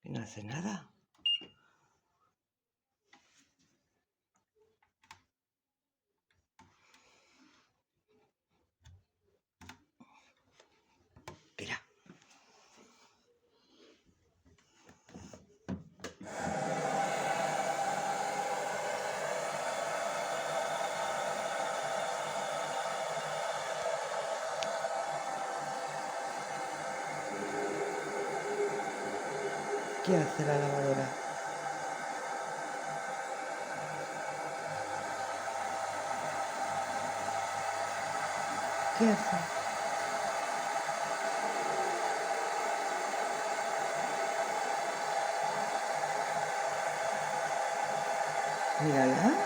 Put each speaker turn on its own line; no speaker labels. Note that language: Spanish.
Y no hace nada. Mira. ¿Qué hace la lavadora? ¿Qué hace? Mírala.